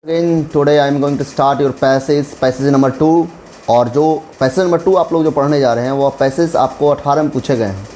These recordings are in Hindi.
Again today I am going to start your passage number 2। और जो पैसेज नंबर 2 आप लोग जो पढ़ने जा रहे हैं वो पैसेज आपको 18 में पूछे गए हैं।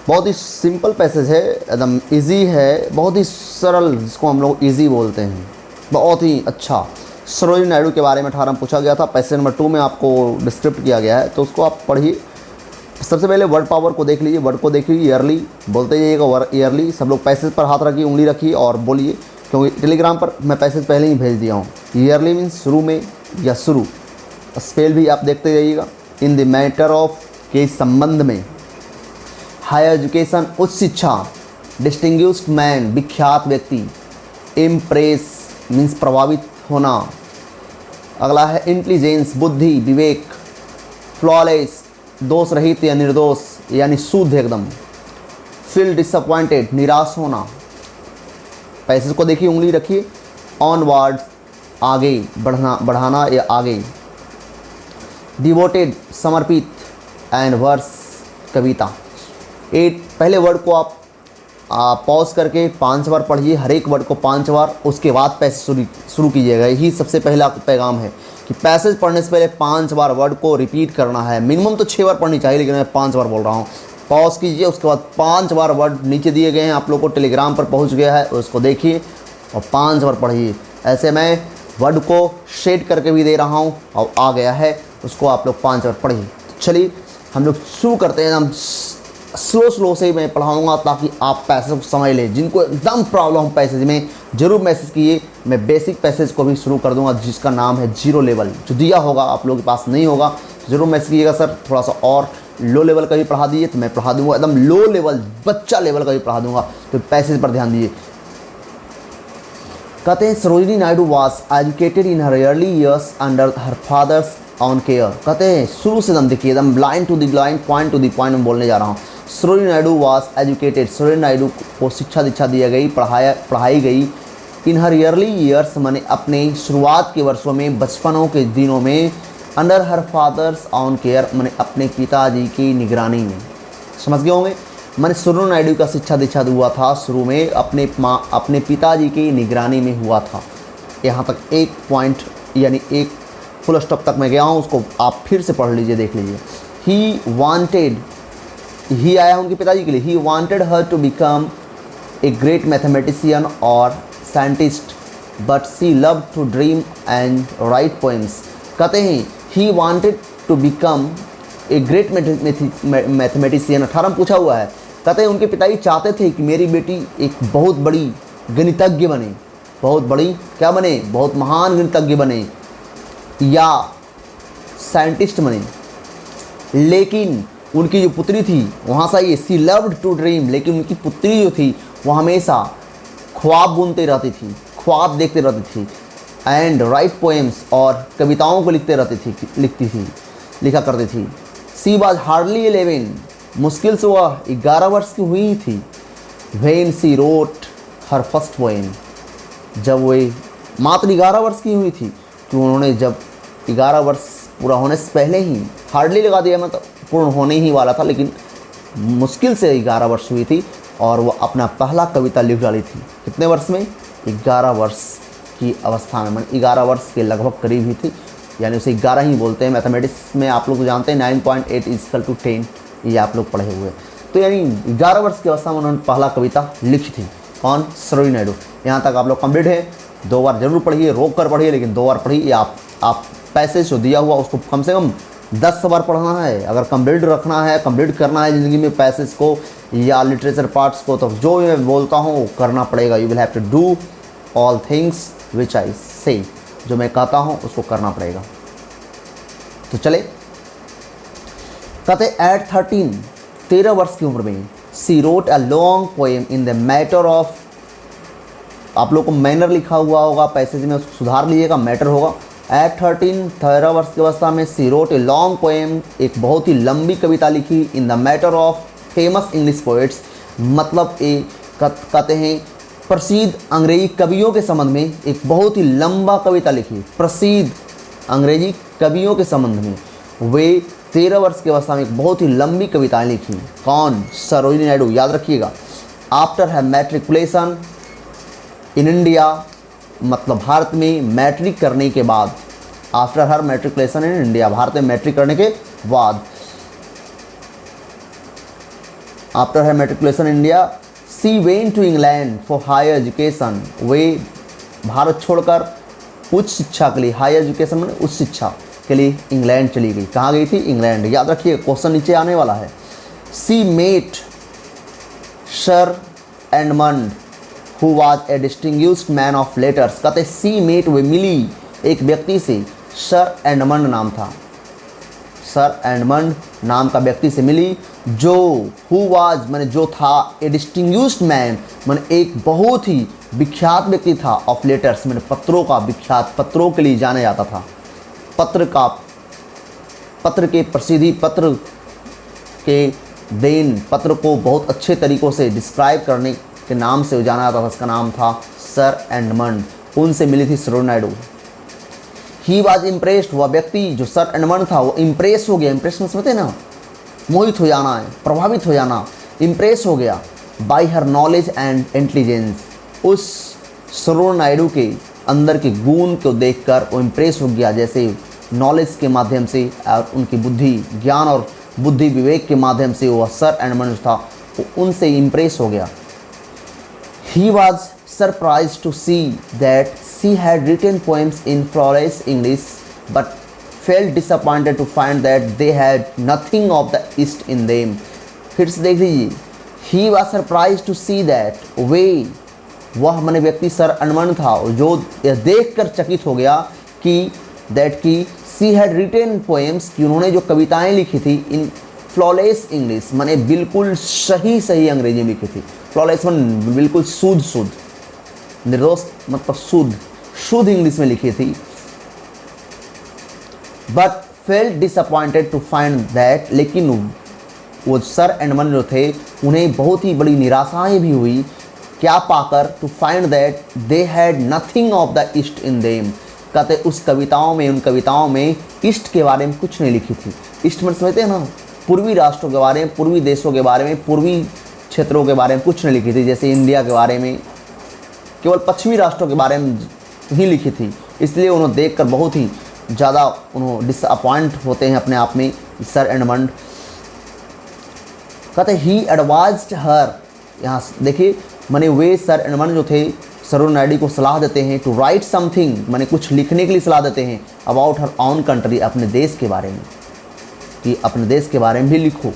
बहुत ही सिंपल पैसेज है, एकदम इजी है, बहुत ही सरल, जिसको हम लोग इजी बोलते हैं। बहुत ही अच्छा। सरोजिनी नायडू के बारे में 18 में पूछा गया था। पैसेज नंबर 2 में आपको डिस्क्रिप्ट किया गया है, तो उसको आप पढ़िए। सबसे पहले वर्ड पावर को देख लीजिए। वर्ड को देखिए, ईयरली बोलते जाइएगा, ईयरली। सब लोग पैसेज पर हाथ रखिए, उंगली रखिए और बोलिए, क्योंकि टेलीग्राम पर मैं पैसेज पहले ही भेज दिया हूँ। ईयरली मीन्स शुरू में या शुरू, स्पेल भी आप देखते जाइएगा। इन द मैटर ऑफ, के संबंध में। हायर एजुकेशन, उच्च शिक्षा। डिस्टिंग्विश्ड मैन, विख्यात व्यक्ति। इम्प्रेस मीन्स प्रभावित होना। अगला है इंटेलिजेंस, बुद्धि, विवेक। फ्लॉलेस, दोष रहित या निर्दोष, यानी शुद्ध एकदम। फील डिसअपॉइंटेड, निराश होना। पैसेज को देखिए, उंगली रखिए। ऑनवर्ड्स, आगे बढ़ना, बढ़ाना या आगे। डिवोटेड, समर्पित। एंड वर्स, कविता। 8 पहले वर्ड को आप पॉज करके 5 बार पढ़िए, हर एक वर्ड को 5 बार, उसके बाद पैसेज शुरू कीजिएगा। यही सबसे पहला पैगाम है कि पैसेज पढ़ने से पहले 5 बार वर्ड को रिपीट करना है। मिनिमम तो 6 बार पढ़नी चाहिए, लेकिन मैं 5 बार बोल रहा हूँ। पॉज कीजिए, उसके बाद 5 बार वर्ड नीचे दिए गए हैं, आप लोग को टेलीग्राम पर पहुँच गया है, उसको देखिए और 5 बार पढ़िए। ऐसे मैं वर्ड को शेड करके भी दे रहा हूँ और आ गया है, उसको आप लोग 5 बार पढ़िए। चलिए हम लोग शुरू करते हैं। हम स्लो से मैं पढ़ाऊँगा ताकि आप पैसेज को समझ लें। जिनको एकदम प्रॉब्लम पैसेज में, ज़रूर मैसेज किए। मैं बेसिक पैसेज को भी शुरू कर दूंगा, जिसका नाम है जीरो लेवल, जो दिया होगा आप लोगों के पास नहीं होगा। ज़रूर मैसेज कीजिएगा, सर थोड़ा सा और लो लेवल का भी पढ़ा दीजिए, तो मैं पढ़ा दूंगा। एकदम लो लेवल, बच्चा लेवल का भी पढ़ा दूंगा। तो पैसेज पर ध्यान दीजिए। कहते हैं Sarojini Naidu was educated in her early years under her father's own care. कहते हैं शुरू से एकदम देखिए, एकदम line to the line, point to the point में बोलने जा रहा हूँ। सरोजिनी नायडू वाज एजुकेटेड, सरोजिनी नायडू को शिक्षा दीक्षा दी गई, पढ़ाई गई। इन हर ईयरली ईयर्स, माने अपने शुरुआत के वर्षों में, बचपनों के दिनों में। Under her father's own care, माने अपने पिताजी की निगरानी में। समझ गए होंगे, माने सरोजिनी नायडू का शिक्षा दीक्षा हुआ था शुरू में अपने पिताजी की निगरानी में हुआ था। यहाँ तक एक पॉइंट, यानी एक फुल स्टॉप तक मैं गया हूँ, उसको आप फिर से पढ़ लीजिए, देख लीजिए। ही वांटेड, ही आया उनके पिताजी के लिए। He wanted her to become a great mathematician और scientist, but she love to dream and write poems. कहते हैं he wanted to become a great mathematician. 18 में पूछा हुआ है। कहते हैं उनके पिताजी चाहते थे कि मेरी बेटी एक बहुत बड़ी गणितज्ञ बने, बहुत बड़ी क्या बने, बहुत महान गणितज्ञ बने या साइंटिस्ट बने। लेकिन उनकी जो पुत्री थी, वहाँ से ये सी लव्ड टू ड्रीम, लेकिन उनकी पुत्री जो थी वो हमेशा ख्वाब बुनते रहती थी, ख्वाब देखते रहती थी। एंड राइट पोएम्स, और कविताओं को लिखा करती थी। सी वाज हार्डली 11, मुश्किल से वह 11 वर्ष की हुई थी। When she wrote her first poem, जब वे मात्र 11 वर्ष की हुई थी, तो उन्होंने जब 11 वर्ष पूरा होने से पहले ही, हार्डली लगा दिया, मतलब पूर्ण होने ही वाला था, लेकिन मुश्किल से 11 वर्ष हुई थी, और वो अपना पहला कविता लिख डाली थी। कितने वर्ष में? 11 वर्ष की अवस्था में, मतलब 11 वर्ष के लगभग करीब ही थी, यानी उसे 11 ही बोलते हैं। मैथमेटिक्स में आप लोग जानते हैं 9.8 = 10, ये आप लोग पढ़े हुए। तो यानी 11 वर्ष की अवस्था में उन्होंने पहला कविता लिखी थी। कौन? सरोजिनी नायडू। यहाँ तक आप लोग कंप्लीट है। 2 बार जरूर पढ़िए, रोक कर पढ़िए, लेकिन 2 बार पढ़िए। आप पैसेज जो दिया हुआ उसको कम से कम 10 बार पढ़ना है। अगर कंप्लीट रखना है, कंप्लीट करना है ज़िंदगी में पैसेज को या लिटरेचर पार्ट्स को, तो जो मैं बोलता हूँ वो करना पड़ेगा। You will have to do all things which I say, जो मैं कहता हूँ उसको करना पड़ेगा। तो चले, कहते एट 13 वर्ष की उम्र में she wrote a long poem in the matter of, आप लोग को मैनर लिखा हुआ होगा पैसेज में, उसको सुधार लीजिएगा, मैटर होगा। एट 13 वर्ष की अवस्था में she wrote a long poem, एक बहुत ही लंबी कविता लिखी। इन the matter of famous English poets, मतलब कहते हैं प्रसिद्ध अंग्रेजी कवियों के संबंध में एक बहुत ही लंबा कविता लिखी। प्रसिद्ध अंग्रेजी कवियों के संबंध में वे 13 वर्ष की अवस्था में एक बहुत ही लंबी कविताएं लिखी। कौन? सरोजिनी नायडू। याद रखिएगा। आफ्टर है मैट्रिकुलेशन इन इंडिया, मतलब भारत में मैट्रिक करने के बाद, after her matriculation in India, Bharat में मैट्रिक करने के बाद, after her matriculation in India she went to England for higher education. वे भारत छोड़कर उच्च शिक्षा के लिए, हायर एजुकेशन में उच्च शिक्षा के लिए इंग्लैंड चली गई। कहाँ गई थी? इंग्लैंड। याद रखिए, क्वेश्चन नीचे आने वाला है। She met sir Edmund who was a distinguished man of letters. कहते सी मेट, वे मिली एक व्यक्ति से, सर एडमंड नाम था, सर एडमंड नाम का व्यक्ति से मिली, जो हु वाज माने जो था, ए डिस्टिंग्विश्ड मैन माने एक बहुत ही विख्यात व्यक्ति था, ऑफ लेटर्स माने पत्रों का, विख्यात पत्रों के लिए जाना जाता था, पत्र के प्रसिद्धि, पत्र के देन, पत्र को बहुत अच्छे तरीक़ों से डिस्क्राइब करने के नाम से जाना जाता था। उसका नाम था सर एडमंड। उनसे मिली थी Sarojini Naidu. He was impressed, वह व्यक्ति जो सर एडमंड था वो इम्प्रेस हो गया। इम्प्रेस में समझते ना, मोहित हो जाना है, प्रभावित हो जाना, इम्प्रेस हो गया by her knowledge and intelligence. उस सरोजिनी नायडू के अंदर के गुण को देखकर वो इम्प्रेस हो गया, जैसे नॉलेज के माध्यम से और उनकी बुद्धि, ज्ञान और बुद्धि विवेक के माध्यम से वह सर एडमंड था, वो उनसे इम्प्रेस हो गया। He was surprise to see that she had written poems in flawless English but felt disappointed to find that they had nothing of the East in them. फिर से देख लीजिए, he was surprise to see that, वह मैंने व्यक्ति सर एडमंड था जो यह देख कर चकित हो गया कि दैट की सी हैड रिटेन पोएम्स, कि उन्होंने जो कविताएं लिखी थी इन फ्लॉलेस इंग्लिश, माने बिल्कुल सही अंग्रेजी में लिखी थी। फ्लॉलेस मन बिल्कुल शुद्ध, निर्दोष मतलब शुद्ध इंग्लिश में लिखी थी। But felt disappointed to find that, लेकिन वो सर एडमंड जो थे उन्हें बहुत ही बड़ी निराशाएं भी हुई, क्या पाकर, to find that they had nothing of the East in them. कहते उन कविताओं में ईस्ट के बारे में कुछ नहीं लिखी थी। ईस्ट में समझते हैं ना, पूर्वी राष्ट्रों के बारे में, पूर्वी देशों के बारे में, पूर्वी क्षेत्रों के बारे में कुछ नहीं लिखी थी। जैसे इंडिया के बारे में केवल पश्चिमी राष्ट्रों के बारे में ही लिखी थी। इसलिए उन्होंने देखकर बहुत ही ज़्यादा उन्होंने डिसअपॉइंट होते हैं अपने आप में सर एडमंड। कहते ही एडवाइज्ड हर, यहाँ देखिए माने वे सर एडमंड जो थे सरोजिनी नायडू को सलाह देते हैं टू राइट समथिंग, माने कुछ लिखने के लिए सलाह देते हैं, अबाउट हर ऑन कंट्री, अपने देश के बारे में, कि अपने देश के बारे में भी लिखो।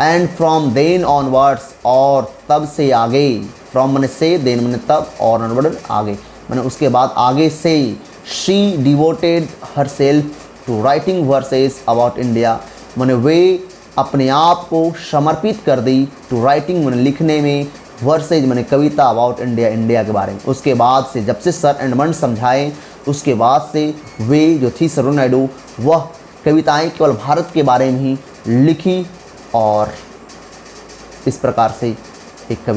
एंड फ्रॉम देन ऑनवर्ड्स, और तब से आगे, फ्रॉम मैंने से, देन मैंने तब, और ऑनवर्ड आगे, मैंने उसके बाद आगे से, she devoted her self to writing verses about India, मैंने वे अपने आप को समर्पित कर दी टू राइटिंग, मैंने लिखने में, वर्सेज मैंने कविता, अबाउट इंडिया, इंडिया के बारे में। उसके बाद से जब से सर एडमंड समझाएं, उसके बाद से वे जो थी सरोजिनी नायडू, वह कविताएं केवल भारत के बारे में ही लिखी। और इस प्रकार से एक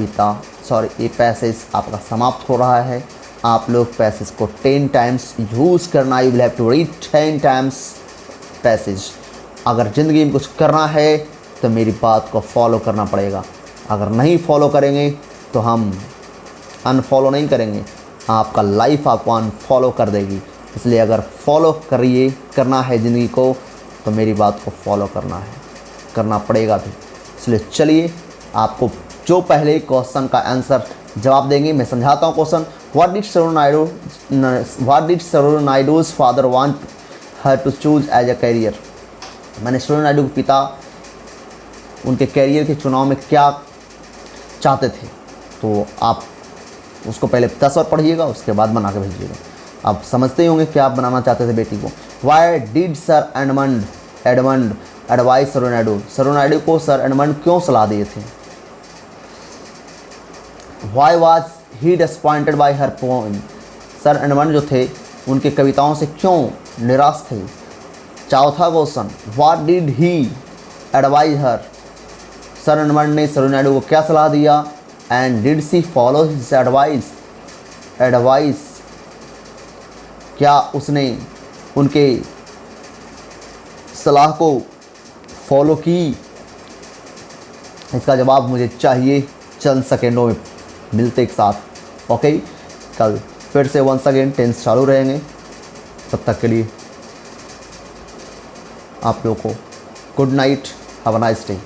ये पैसेज आपका समाप्त हो रहा है। आप लोग पैसेज को 10 टाइम्स यूज़ करना, you will have to read 10 times passage. अगर ज़िंदगी में कुछ करना है तो मेरी बात को फॉलो करना पड़ेगा। अगर नहीं फॉलो करेंगे तो हम अनफॉलो नहीं करेंगे, आपका लाइफ आपको अनफॉलो कर देगी। इसलिए अगर फॉलो करना है ज़िंदगी को तो मेरी बात को फॉलो करना पड़ेगा भी। इसलिए चलिए, आपको जो पहले क्वेश्चन का आंसर जवाब देंगे, मैं समझाता हूँ question. What did Sarojini Naidu's father want her to choose as a career. मैंने सरोजिनी नायडू के पिता उनके कैरियर के चुनाव में क्या चाहते थे, तो आप उसको पहले 10 बार पढ़िएगा, उसके बाद बना के भेजिएगा। आप समझते ही होंगे क्या आप बनाना चाहते थे बेटी को। Why did sir Edmund advice Sarojini Naidu, Sarojini Naidu को सर एडमंड क्यों सलाह दिए थे। Why was he disappointed by her poem, sir Edmund जो थे उनके कविताओं से क्यों निराश थे। चौथा question, what did he advise her, sir Edmund ने सरोजिनी नायडू को क्या सलाह दिया। And did she follow his advice, क्या उसने उनके सलाह को फॉलो की। इसका जवाब मुझे चाहिए चंद सेकेंडों में, मिलते एक साथ। ओके, कल फिर से वंस अगेन टेंस चालू रहेंगे। तब तक के लिए आप लोगों को good night, have a nice day.